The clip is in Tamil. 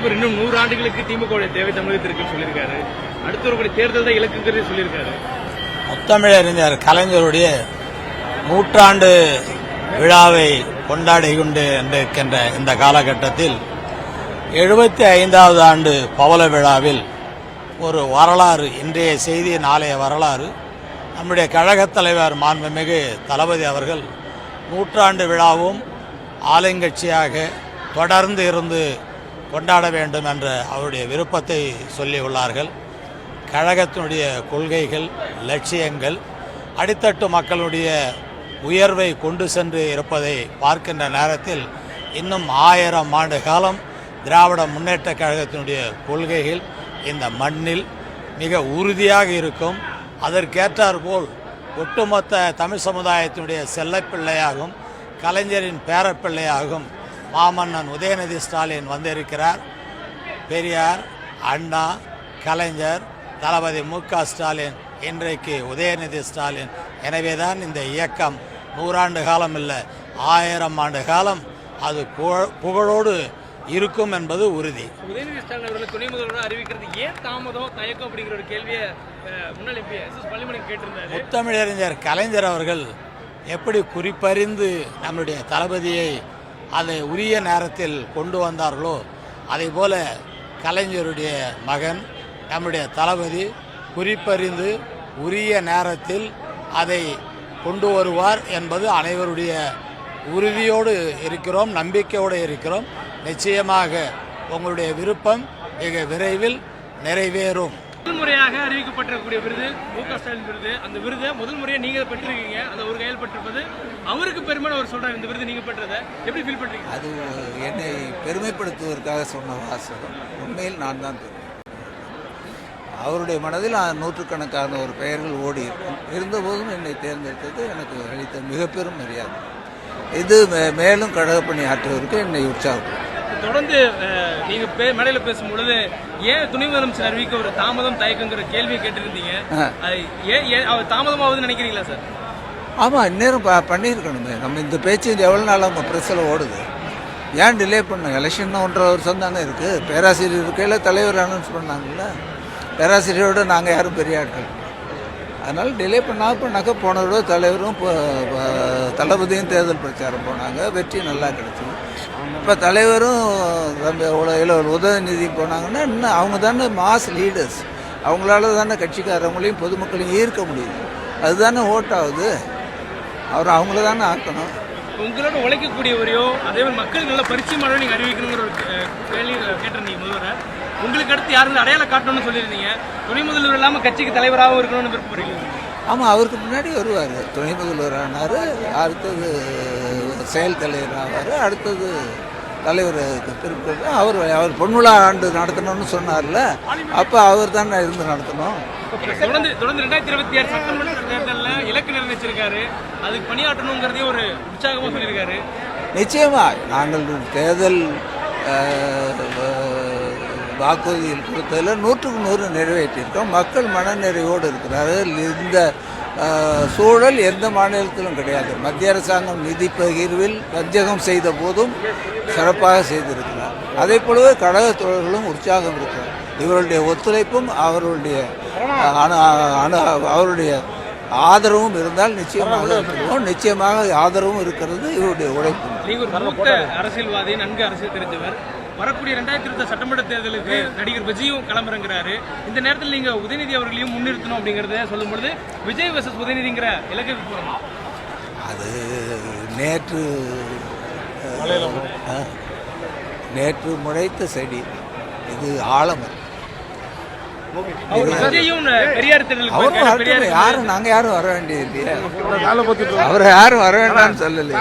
தலைவர் இன்னும் 100 ஆண்டுகளுக்கு திமுக தேவை தமிழகத்திற்கு சொல்லியிருக்காரு. அடுத்த ஒரு தேர்தல் தான் இலக்குங்கிறது சொல்லியிருக்காரு. முத்தமிழறிஞர் கலைஞருடைய 100ஆண்டு விழாவை கொண்டாடி கொண்டு இருக்கின்ற இந்த காலகட்டத்தில் 75வது ஆண்டு பவள விழாவில் ஒரு வரலாறு, இன்றைய செய்தி நாளைய வரலாறு. நம்முடைய கழகத் தலைவர் மாண்புமிகு தளபதி அவர்கள் 100ஆண்டு விழாவும் ஆளுங்கட்சியாக தொடர்ந்து இருந்து கொண்டாட வேண்டும் என்ற அவருடைய விருப்பத்தை சொல்லியுள்ளார்கள். கழகத்தினுடைய கொள்கைகள், லட்சியங்கள் அடித்தட்டு மக்களுடைய உயர்வை கொண்டு சென்று இருப்பதை பார்க்கின்ற நேரத்தில் இன்னும் 1000 ஆண்டு காலம் திராவிட முன்னேற்ற கழகத்தினுடைய கொள்கைகள் இந்த மண்ணில் மிக உறுதியாக இருக்கும். அதற்கேற்றாற்போல் ஒட்டுமொத்த தமிழ் சமுதாயத்தினுடைய செல்லப்பிள்ளையாகும், கலைஞரின் பேரப்பிள்ளையாகும் மாமன்னன் உதயநிதி ஸ்டாலின் வந்திருக்கிறார். பெரியார், அண்ணா, கலைஞர், தளபதி மு.க. ஸ்டாலின், இன்றைக்கு உதயநிதி ஸ்டாலின். எனவேதான் இந்த இயக்கம் 100 ஆண்டு காலம் இல்லை, 1000 ஆண்டு காலம் அது புகழோடு இருக்கும் என்பது உறுதி. உதயநிதி ஸ்டாலின் அவர்களை துணை முதல்வராக அறிவிக்கிறது ஏன் தாமதம், தயக்கம் அப்படிங்கிற ஒரு கேள்வியை முன்னாள் எம்பி எஸ்.எஸ். பள்ளிமணிக்கு கேட்டிருந்தார். முத்தமிழறிஞர் கலைஞர் அவர்கள் எப்படி குறிப்பறிந்து நம்முடைய தளபதியை அதை உரிய நேரத்தில் கொண்டு வந்தார்களோ, அதே போல கலைஞருடைய மகன் நம்முடைய தளபதி குறிப்பறிந்து உரிய நேரத்தில் அதை கொண்டு வருவார் என்பது அனைவருடைய உறுதியோடு இருக்கிறோம், நம்பிக்கையோடு இருக்கிறோம். நிச்சயமாக உங்களுடைய விருப்பம் மிக விரைவில் நிறைவேறும். முதல் முறையாக அறிவிக்கப்பட்டிருக்கக்கூடிய விருது மு.க. ஸ்டாலின் விருது. அந்த விருதை முதல் முறையாக நீங்கள் பெற்றிருக்கீங்க. அந்த ஒரு கையில் பெற்றிருப்பது அவருக்கு பெருமைன்னு அவர் சொல்கிறார். இந்த விருது நீங்கள் பெற்றதை எப்படி ஃபீல் பண்ணுறீங்க? அது என்னை பெருமைப்படுத்துவதற்காக சொன்ன வாசகம். உண்மையில் நான் தான் பெருமை. அவருடைய மனதில் நூற்றுக்கணக்கான ஒரு பெயர்கள் ஓடி இருக்கும். இருந்தபோதும் என்னை தேர்ந்தெடுத்தது எனக்கு அளித்த மிக பெரும் மரியாதை. இது மேலும் கழகப்பணி ஆற்றுவதற்கு என்னை உற்சாகப்படுத்தும். தொடர்ந்து நீங்கள் மேடையில் பேசும்பொழுது ஏன் துணை முதலமைச்சர் அறிவிக்க ஒரு தாமதம், தயக்கங்கிற கேள்வியை கேட்டிருந்தீங்க. ஏன் அவர் தாமதமாகுதுன்னு நினைக்கிறீங்களா சார்? ஆமாம், இந்நேரம் பண்ணியிருக்கணுமே. நம்ம இந்த பேச்சு எவ்வளோ நாள் அவங்க ப்ரெஸ்ஸில் ஓடுது, ஏன் டிலே பண்ணோம்? எலெக்ஷன் 1.5 வருஷம் தானே இருக்குது. பேராசிரியர் இருக்கையில் தலைவர் அனௌன்ஸ் பண்ணாங்கல்ல. பேராசிரியரோடு நாங்கள் யாரும் பெரிய ஆட்கள், அதனால் டிலே பண்ணாக்க போன விட தலைவரும் தளபதியும் தேர்தல் பிரச்சாரம் போனாங்க, வெற்றி நல்லா கிடச்சிது. இப்போ தலைவரும் உதயநிதி போனாங்கன்னா இன்னும் அவங்க தானே மாஸ் லீடர்ஸ். அவங்களால தானே கட்சிக்காரவங்களையும் பொதுமக்களையும் ஈர்க்க முடியுது. அதுதானே ஓட் ஆகுது. அவர் அவங்கள தானே ஆக்கணும். உங்களோட உழைக்கக்கூடியவரையோ அதே மாதிரி மக்கள் நல்ல பரிச்சயமானோ நீங்கள் அறிவிக்கணுங்கிற ஒரு கேள்வி கேட்டிருந்தீங்க முதல்வர். உங்களுக்கு அடுத்து யாரும் அடையாளம் காட்டணும்னு சொல்லியிருந்தீங்க. துணை முதல்வர் இல்லாமல் கட்சிக்கு தலைவராகவும் இருக்கணும்னு விருப்பப்படுறீங்க? ஆமாம், அவருக்கு முன்னாடி வருவார். துணை முதல்வர் ஆனார், அடுத்தது செயல் தலைவர் ஆவார், அடுத்தது தலைவருக்கு திருப்பி அவர் பொன்விழா ஆண்டு நடத்தணும்னு சொன்னார்ல, அப்போ அவர் தான் இருந்து நடத்தணும். தொடர்ந்து 2026 சட்டமன்ற தேர்தலில் இலக்கு நிர்ணயிச்சிருக்காரு. அதுக்கு பணியாற்றணுங்கிறதே ஒரு உற்சாகமாக சொல்லியிருக்காரு. நிச்சயமாக நாங்கள் தேர்தல் வாக்குறுதியில் கொடுத்ததில் 100க்கு 100 நிறைவேற்றியிருக்கோம். மக்கள் மனநிறைவோடு இருக்கிறார்கள். இந்த சூழல் எந்த மாநிலத்திலும் கிடையாது. மத்திய அரசாங்கம் நிதி பகிர்வில் வஞ்சகம் செய்த போதும் சிறப்பாக செய்திருக்கிறார். அதே போலவே கழக தோழர்களும் உற்சாகம் இருக்கிறார். இவருடைய ஒத்துழைப்பும் அவருடைய ஆதரவும் இருந்தால் நிச்சயமாக ஆதரவும் இருக்கிறது. இவருடைய உழைப்பு. அரசியல்வாதி, நன்கு அரசியல் தெரிஞ்சவர். வரக்கூடிய 2020 சட்டமன்ற தேர்தலுக்கு நடிகர் விஜயும் கிளம்புறங்கிறாரு. இந்த நேரத்தில் நீங்க உதயநிதி அவர்களையும் முன்னிறுத்தணும் அப்படிங்கறத சொல்லும்பொழுது விஜய் வெர்சஸ் உதயநிதிங்கிற இலக்குக்கு போறோம். அது நேற்று முளைத்த செடி, இது ஆழமரம். யாரும் நாங்க யாரும் வர வேண்டியது இல்லையா? அவரை யாரும் வர வேண்டாம்னு சொல்லலையே.